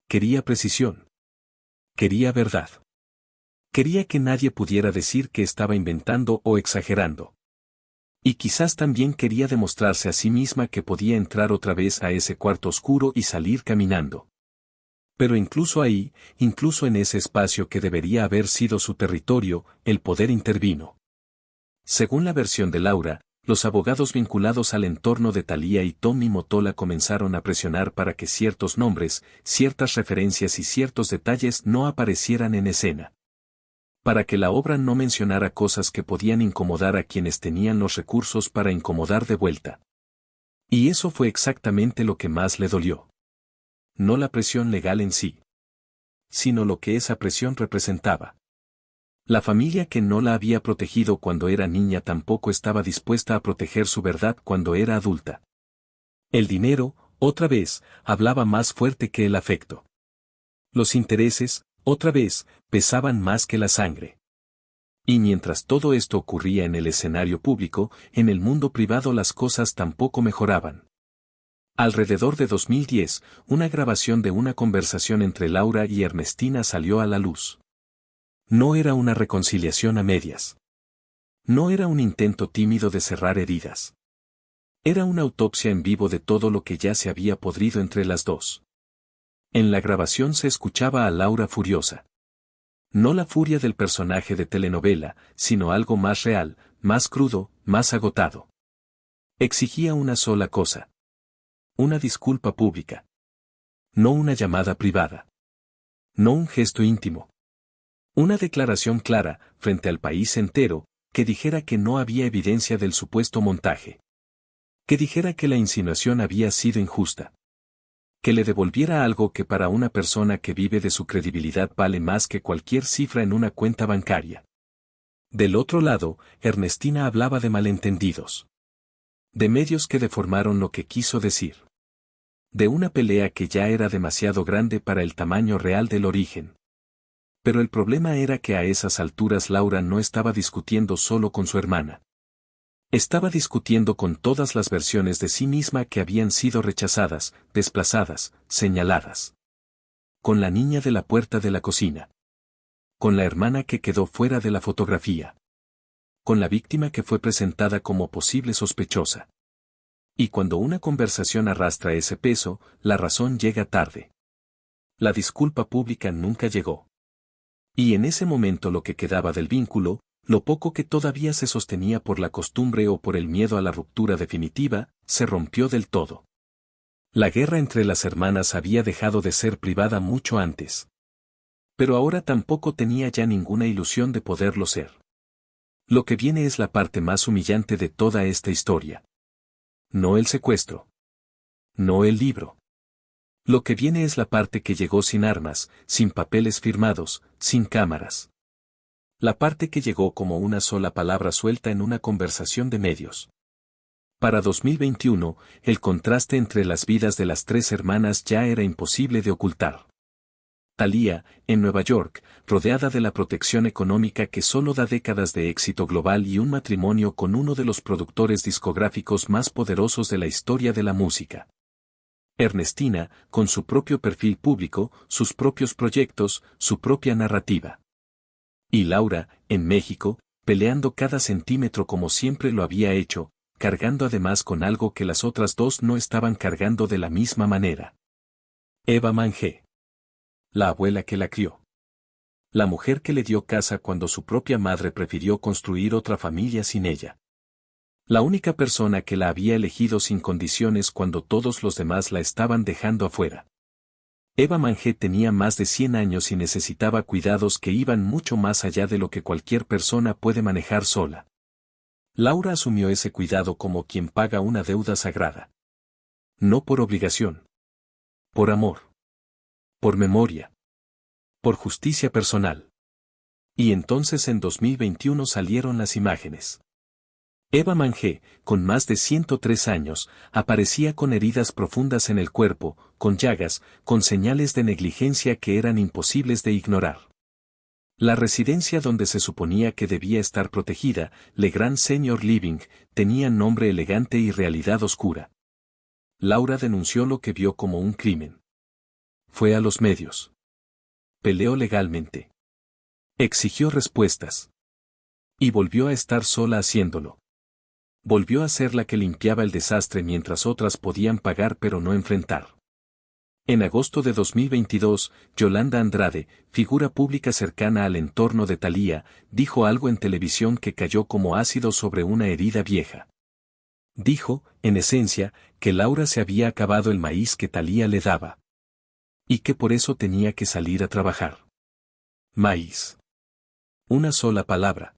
Quería precisión. Quería verdad. Quería que nadie pudiera decir que estaba inventando o exagerando. Y quizás también quería demostrarse a sí misma que podía entrar otra vez a ese cuarto oscuro y salir caminando. Pero incluso ahí, incluso en ese espacio que debería haber sido su territorio, el poder intervino. Según la versión de Laura, los abogados vinculados al entorno de Thalía y Tommy Motola comenzaron a presionar para que ciertos nombres, ciertas referencias y ciertos detalles no aparecieran en escena. Para que la obra no mencionara cosas que podían incomodar a quienes tenían los recursos para incomodar de vuelta. Y eso fue exactamente lo que más le dolió. No la presión legal en sí, sino lo que esa presión representaba. La familia que no la había protegido cuando era niña tampoco estaba dispuesta a proteger su verdad cuando era adulta. El dinero, otra vez, hablaba más fuerte que el afecto. Los intereses, otra vez, pesaban más que la sangre. Y mientras todo esto ocurría en el escenario público, en el mundo privado las cosas tampoco mejoraban. Alrededor de 2010, una grabación de una conversación entre Laura y Ernestina salió a la luz. No era una reconciliación a medias. No era un intento tímido de cerrar heridas. Era una autopsia en vivo de todo lo que ya se había podrido entre las dos. En la grabación se escuchaba a Laura furiosa. No la furia del personaje de telenovela, sino algo más real, más crudo, más agotado. Exigía una sola cosa. Una disculpa pública. No una llamada privada. No un gesto íntimo. Una declaración clara, frente al país entero, que dijera que no había evidencia del supuesto montaje. Que dijera que la insinuación había sido injusta. Que le devolviera algo que para una persona que vive de su credibilidad vale más que cualquier cifra en una cuenta bancaria. Del otro lado, Ernestina hablaba de malentendidos. De medios que deformaron lo que quiso decir. De una pelea que ya era demasiado grande para el tamaño real del origen. Pero el problema era que a esas alturas Laura no estaba discutiendo solo con su hermana. Estaba discutiendo con todas las versiones de sí misma que habían sido rechazadas, desplazadas, señaladas. Con la niña de la puerta de la cocina. Con la hermana que quedó fuera de la fotografía. Con la víctima que fue presentada como posible sospechosa. Y cuando una conversación arrastra ese peso, la razón llega tarde. La disculpa pública nunca llegó. Y en ese momento lo que quedaba del vínculo, lo poco que todavía se sostenía por la costumbre o por el miedo a la ruptura definitiva, se rompió del todo. La guerra entre las hermanas había dejado de ser privada mucho antes. Pero ahora tampoco tenía ya ninguna ilusión de poderlo ser. Lo que viene es la parte más humillante de toda esta historia. No el secuestro. No el libro. Lo que viene es la parte que llegó sin armas, sin papeles firmados, sin cámaras. La parte que llegó como una sola palabra suelta en una conversación de medios. Para 2021, el contraste entre las vidas de las tres hermanas ya era imposible de ocultar. Thalía, en Nueva York, rodeada de la protección económica que solo da décadas de éxito global y un matrimonio con uno de los productores discográficos más poderosos de la historia de la música. Ernestina, con su propio perfil público, sus propios proyectos, su propia narrativa. Y Laura, en México, peleando cada centímetro como siempre lo había hecho, cargando además con algo que las otras dos no estaban cargando de la misma manera. Eva Mangé. La abuela que la crió. La mujer que le dio casa cuando su propia madre prefirió construir otra familia sin ella. La única persona que la había elegido sin condiciones cuando todos los demás la estaban dejando afuera. Eva Mangé tenía más de 100 años y necesitaba cuidados que iban mucho más allá de lo que cualquier persona puede manejar sola. Laura asumió ese cuidado como quien paga una deuda sagrada. No por obligación. Por amor. Por memoria. Por justicia personal. Y entonces en 2021 salieron las imágenes. Eva Mangé, con más de 103 años, aparecía con heridas profundas en el cuerpo, con llagas, con señales de negligencia que eran imposibles de ignorar. La residencia donde se suponía que debía estar protegida, Le Grand Senior Living, tenía nombre elegante y realidad oscura. Laura denunció lo que vio como un crimen. Fue a los medios. Peleó legalmente. Exigió respuestas. Y volvió a estar sola haciéndolo. Volvió a ser la que limpiaba el desastre mientras otras podían pagar pero no enfrentar. En agosto de 2022, Yolanda Andrade, figura pública cercana al entorno de Thalía, dijo algo en televisión que cayó como ácido sobre una herida vieja. Dijo, en esencia, que Laura se había acabado el maíz que Thalía le daba. Y que por eso tenía que salir a trabajar. Maíz. Una sola palabra.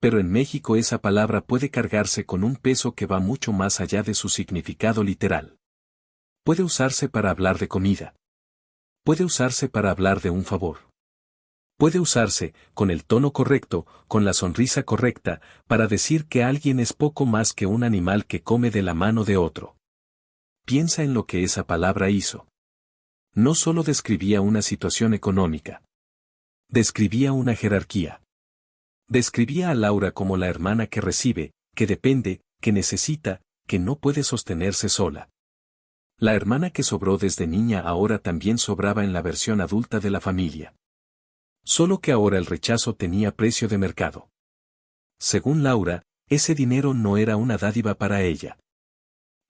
Pero en México esa palabra puede cargarse con un peso que va mucho más allá de su significado literal. Puede usarse para hablar de comida. Puede usarse para hablar de un favor. Puede usarse, con el tono correcto, con la sonrisa correcta, para decir que alguien es poco más que un animal que come de la mano de otro. Piensa en lo que esa palabra hizo. No solo describía una situación económica. Describía una jerarquía. Describía a Laura como la hermana que recibe, que depende, que necesita, que no puede sostenerse sola. La hermana que sobró desde niña ahora también sobraba en la versión adulta de la familia. Solo que ahora el rechazo tenía precio de mercado. Según Laura, ese dinero no era una dádiva para ella.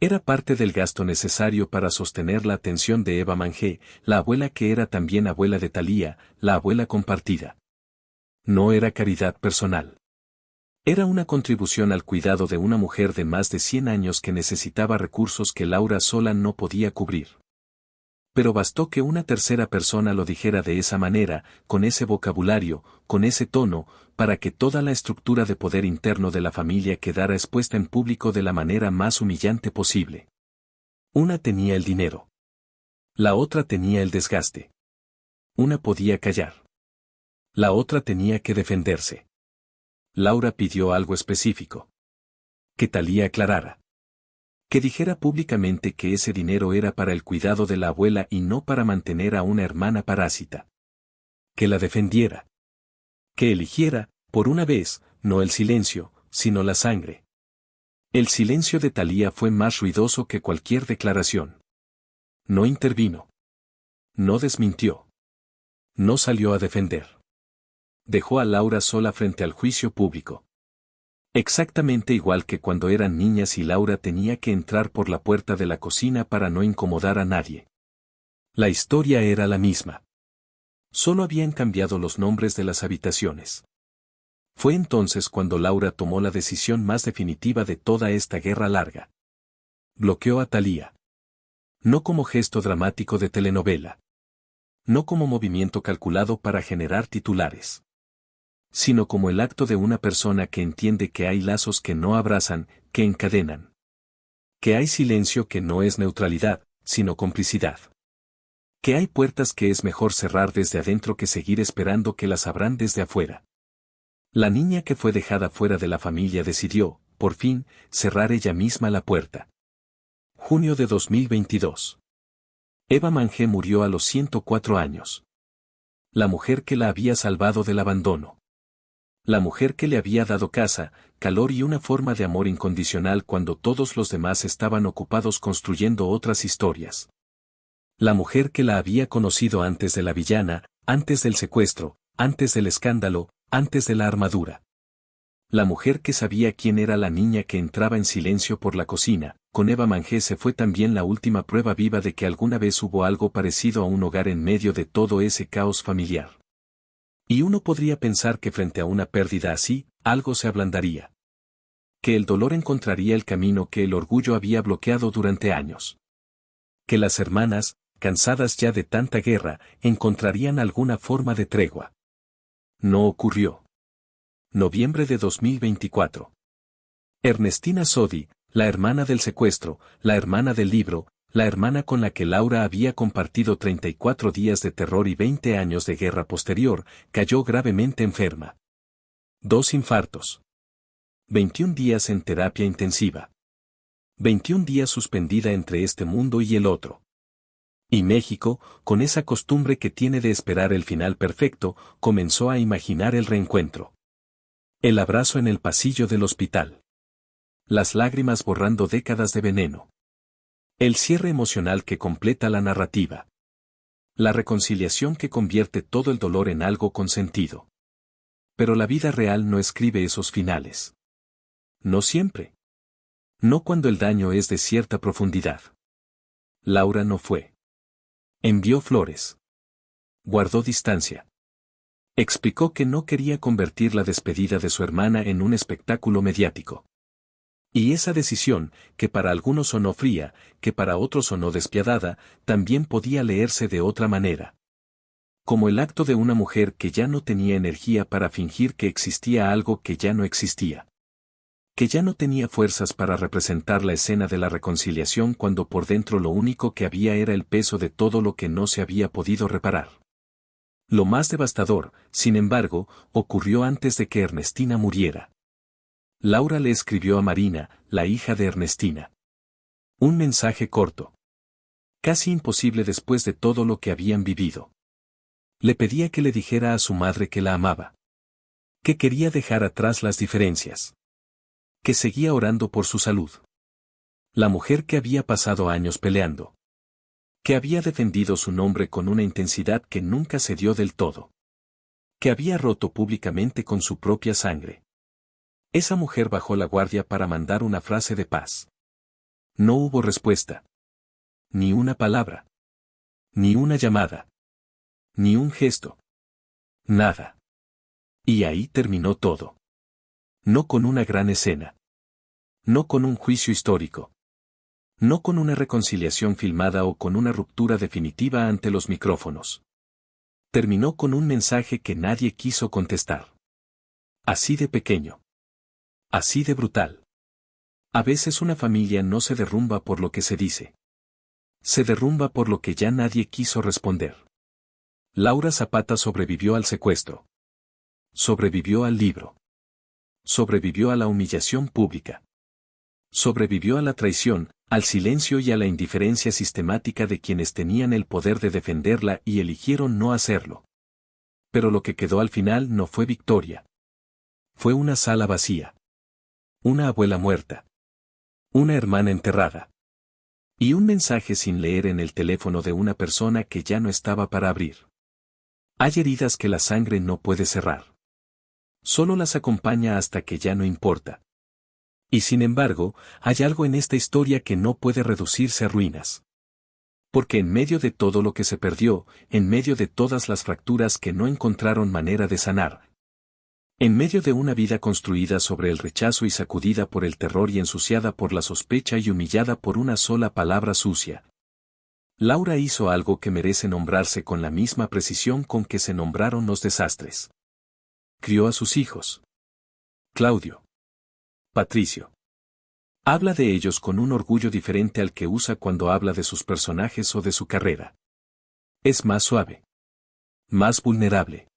Era parte del gasto necesario para sostener la atención de Eva Mangé, la abuela que era también abuela de Thalía, la abuela compartida. No era caridad personal. Era una contribución al cuidado de una mujer de más de 100 años que necesitaba recursos que Laura sola no podía cubrir. Pero bastó que una tercera persona lo dijera de esa manera, con ese vocabulario, con ese tono, para que toda la estructura de poder interno de la familia quedara expuesta en público de la manera más humillante posible. Una tenía el dinero. La otra tenía el desgaste. Una podía callar. La otra tenía que defenderse. Laura pidió algo específico. Que Thalía aclarara. Que dijera públicamente que ese dinero era para el cuidado de la abuela y no para mantener a una hermana parásita. Que la defendiera. Que eligiera, por una vez, no el silencio, sino la sangre. El silencio de Thalía fue más ruidoso que cualquier declaración. No intervino. No desmintió. No salió a defender. Dejó a Laura sola frente al juicio público. Exactamente igual que cuando eran niñas y Laura tenía que entrar por la puerta de la cocina para no incomodar a nadie. La historia era la misma. Solo habían cambiado los nombres de las habitaciones. Fue entonces cuando Laura tomó la decisión más definitiva de toda esta guerra larga. Bloqueó a Thalía. No como gesto dramático de telenovela. No como movimiento calculado para generar titulares. Sino como el acto de una persona que entiende que hay lazos que no abrazan, que encadenan. Que hay silencio que no es neutralidad, sino complicidad. Que hay puertas que es mejor cerrar desde adentro que seguir esperando que las abran desde afuera. La niña que fue dejada fuera de la familia decidió, por fin, cerrar ella misma la puerta. Junio de 2022. Eva Mangé murió a los 104 años. La mujer que la había salvado del abandono. La mujer que le había dado casa, calor y una forma de amor incondicional cuando todos los demás estaban ocupados construyendo otras historias. La mujer que la había conocido antes de la villana, antes del secuestro, antes del escándalo, antes de la armadura. La mujer que sabía quién era la niña que entraba en silencio por la cocina. Con Eva Mangé se fue también la última prueba viva de que alguna vez hubo algo parecido a un hogar en medio de todo ese caos familiar. Y uno podría pensar que frente a una pérdida así, algo se ablandaría. Que el dolor encontraría el camino que el orgullo había bloqueado durante años. Que las hermanas, cansadas ya de tanta guerra, encontrarían alguna forma de tregua. No ocurrió. Noviembre de 2024. Ernestina Sodi, la hermana del secuestro, la hermana del libro, la hermana con la que Laura había compartido 34 días de terror y 20 años de guerra posterior, cayó gravemente enferma. 2 infartos. 21 días en terapia intensiva. 21 días suspendida entre este mundo y el otro. Y México, con esa costumbre que tiene de esperar el final perfecto, comenzó a imaginar el reencuentro. El abrazo en el pasillo del hospital. Las lágrimas borrando décadas de veneno. El cierre emocional que completa la narrativa. La reconciliación que convierte todo el dolor en algo con sentido. Pero la vida real no escribe esos finales. No siempre. No cuando el daño es de cierta profundidad. Laura no fue. Envió flores. Guardó distancia. Explicó que no quería convertir la despedida de su hermana en un espectáculo mediático. Y esa decisión, que para algunos sonó fría, que para otros sonó despiadada, también podía leerse de otra manera. Como el acto de una mujer que ya no tenía energía para fingir que existía algo que ya no existía. Que ya no tenía fuerzas para representar la escena de la reconciliación cuando por dentro lo único que había era el peso de todo lo que no se había podido reparar. Lo más devastador, sin embargo, ocurrió antes de que Ernestina muriera. Laura le escribió a Marina, la hija de Ernestina. Un mensaje corto. Casi imposible después de todo lo que habían vivido. Le pedía que le dijera a su madre que la amaba. Que quería dejar atrás las diferencias. Que seguía orando por su salud. La mujer que había pasado años peleando. Que había defendido su nombre con una intensidad que nunca se dio del todo. Que había roto públicamente con su propia sangre. Esa mujer bajó la guardia para mandar una frase de paz. No hubo respuesta. Ni una palabra. Ni una llamada. Ni un gesto. Nada. Y ahí terminó todo. No con una gran escena. No con un juicio histórico. No con una reconciliación filmada o con una ruptura definitiva ante los micrófonos. Terminó con un mensaje que nadie quiso contestar. Así de pequeño. Así de brutal. A veces una familia no se derrumba por lo que se dice. Se derrumba por lo que ya nadie quiso responder. Laura Zapata sobrevivió al secuestro. Sobrevivió al libro. Sobrevivió a la humillación pública. Sobrevivió a la traición, al silencio y a la indiferencia sistemática de quienes tenían el poder de defenderla y eligieron no hacerlo. Pero lo que quedó al final no fue victoria. Fue una sala vacía. Una abuela muerta. Una hermana enterrada. Y un mensaje sin leer en el teléfono de una persona que ya no estaba para abrir. Hay heridas que la sangre no puede cerrar. Solo las acompaña hasta que ya no importa. Y sin embargo, hay algo en esta historia que no puede reducirse a ruinas. Porque en medio de todo lo que se perdió, en medio de todas las fracturas que no encontraron manera de sanar, en medio de una vida construida sobre el rechazo y sacudida por el terror y ensuciada por la sospecha y humillada por una sola palabra sucia, Laura hizo algo que merece nombrarse con la misma precisión con que se nombraron los desastres. Crió a sus hijos. Claudio. Patricio. Habla de ellos con un orgullo diferente al que usa cuando habla de sus personajes o de su carrera. Es más suave. Más vulnerable.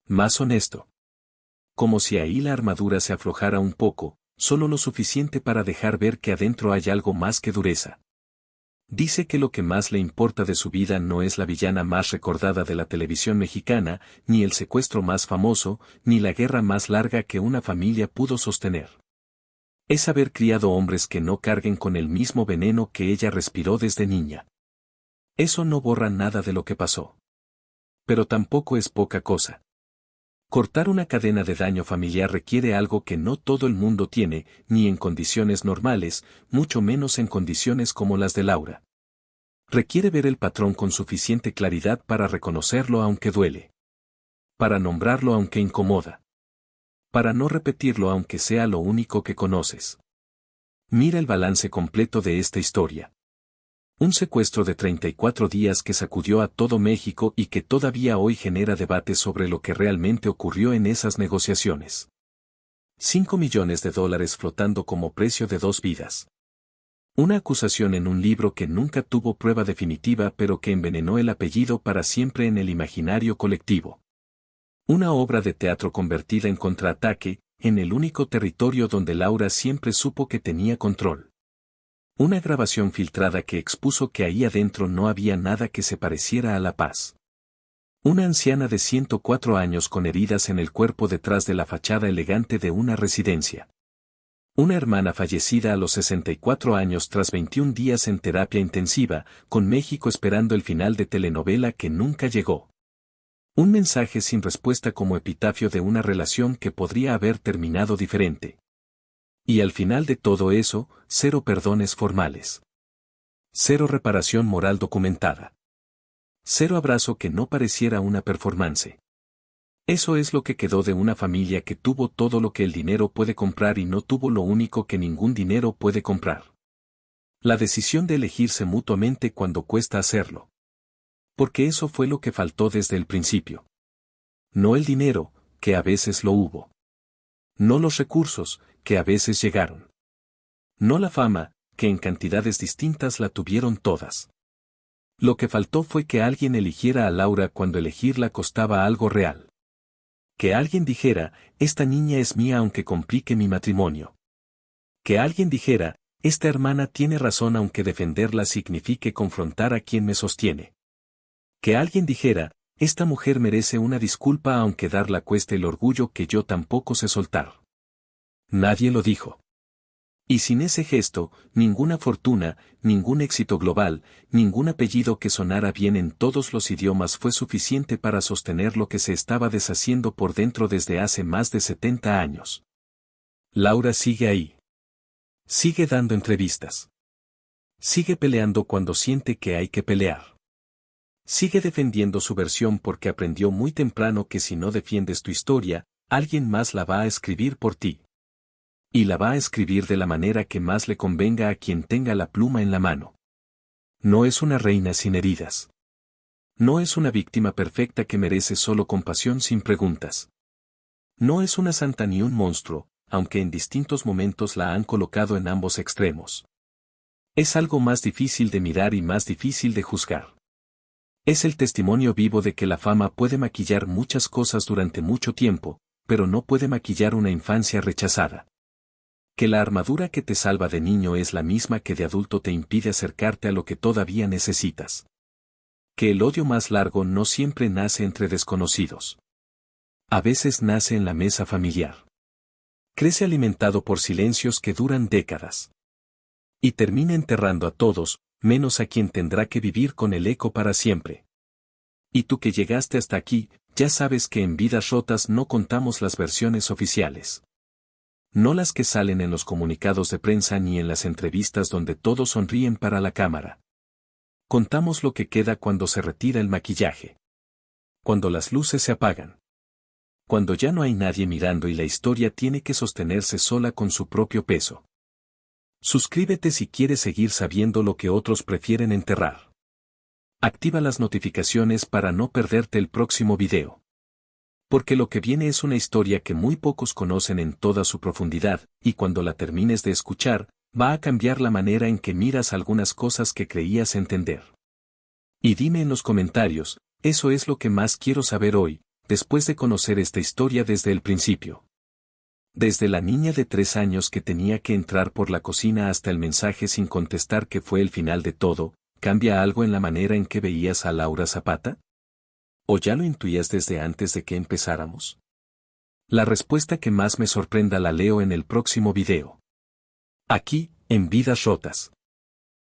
Más honesto. Como si ahí la armadura se aflojara un poco, solo lo suficiente para dejar ver que adentro hay algo más que dureza. Dice que lo que más le importa de su vida no es la villana más recordada de la televisión mexicana, ni el secuestro más famoso, ni la guerra más larga que una familia pudo sostener. Es haber criado hombres que no carguen con el mismo veneno que ella respiró desde niña. Eso no borra nada de lo que pasó. Pero tampoco es poca cosa. Cortar una cadena de daño familiar requiere algo que no todo el mundo tiene, ni en condiciones normales, mucho menos en condiciones como las de Laura. Requiere ver el patrón con suficiente claridad para reconocerlo aunque duele. Para nombrarlo aunque incomoda. Para no repetirlo aunque sea lo único que conoces. Mira el balance completo de esta historia. Un secuestro de 34 días que sacudió a todo México y que todavía hoy genera debate sobre lo que realmente ocurrió en esas negociaciones. 5 millones de dólares flotando como precio de 2 vidas. Una acusación en un libro que nunca tuvo prueba definitiva pero que envenenó el apellido para siempre en el imaginario colectivo. Una obra de teatro convertida en contraataque, en el único territorio donde Laura siempre supo que tenía control. Una grabación filtrada que expuso que ahí adentro no había nada que se pareciera a la paz. Una anciana de 104 años con heridas en el cuerpo detrás de la fachada elegante de una residencia. Una hermana fallecida a los 64 años tras 21 días en terapia intensiva, con México esperando el final de telenovela que nunca llegó. Un mensaje sin respuesta como epitafio de una relación que podría haber terminado diferente. Y al final de todo eso, 0 perdones formales. 0 reparación moral documentada. 0 abrazo que no pareciera una performance. Eso es lo que quedó de una familia que tuvo todo lo que el dinero puede comprar y no tuvo lo único que ningún dinero puede comprar. La decisión de elegirse mutuamente cuando cuesta hacerlo. Porque eso fue lo que faltó desde el principio. No el dinero, que a veces lo hubo. No los recursos, que a veces llegaron. No la fama, que en cantidades distintas la tuvieron todas. Lo que faltó fue que alguien eligiera a Laura cuando elegirla costaba algo real. Que alguien dijera, esta niña es mía aunque complique mi matrimonio. Que alguien dijera, esta hermana tiene razón aunque defenderla signifique confrontar a quien me sostiene. Que alguien dijera, esta mujer merece una disculpa aunque darla cueste el orgullo que yo tampoco sé soltar. Nadie lo dijo. Y sin ese gesto, ninguna fortuna, ningún éxito global, ningún apellido que sonara bien en todos los idiomas fue suficiente para sostener lo que se estaba deshaciendo por dentro desde hace más de 70 años. Laura sigue ahí. Sigue dando entrevistas. Sigue peleando cuando siente que hay que pelear. Sigue defendiendo su versión porque aprendió muy temprano que si no defiendes tu historia, alguien más la va a escribir por ti. Y la va a escribir de la manera que más le convenga a quien tenga la pluma en la mano. No es una reina sin heridas. No es una víctima perfecta que merece solo compasión sin preguntas. No es una santa ni un monstruo, aunque en distintos momentos la han colocado en ambos extremos. Es algo más difícil de mirar y más difícil de juzgar. Es el testimonio vivo de que la fama puede maquillar muchas cosas durante mucho tiempo, pero no puede maquillar una infancia rechazada. Que la armadura que te salva de niño es la misma que de adulto te impide acercarte a lo que todavía necesitas. Que el odio más largo no siempre nace entre desconocidos. A veces nace en la mesa familiar. Crece alimentado por silencios que duran décadas. Y termina enterrando a todos, menos a quien tendrá que vivir con el eco para siempre. Y tú que llegaste hasta aquí, ya sabes que en Vidas Rotas no contamos las versiones oficiales. No las que salen en los comunicados de prensa ni en las entrevistas donde todos sonríen para la cámara. Contamos lo que queda cuando se retira el maquillaje. Cuando las luces se apagan. Cuando ya no hay nadie mirando y la historia tiene que sostenerse sola con su propio peso. Suscríbete si quieres seguir sabiendo lo que otros prefieren enterrar. Activa las notificaciones para no perderte el próximo video. Porque lo que viene es una historia que muy pocos conocen en toda su profundidad, y cuando la termines de escuchar, va a cambiar la manera en que miras algunas cosas que creías entender. Y dime en los comentarios, eso es lo que más quiero saber hoy, después de conocer esta historia desde el principio. Desde la niña de 3 años que tenía que entrar por la cocina hasta el mensaje sin contestar que fue el final de todo, ¿cambia algo en la manera en que veías a Laura Zapata? ¿O ya lo intuías desde antes de que empezáramos? La respuesta que más me sorprenda la leo en el próximo video. Aquí, en Vidas Rotas.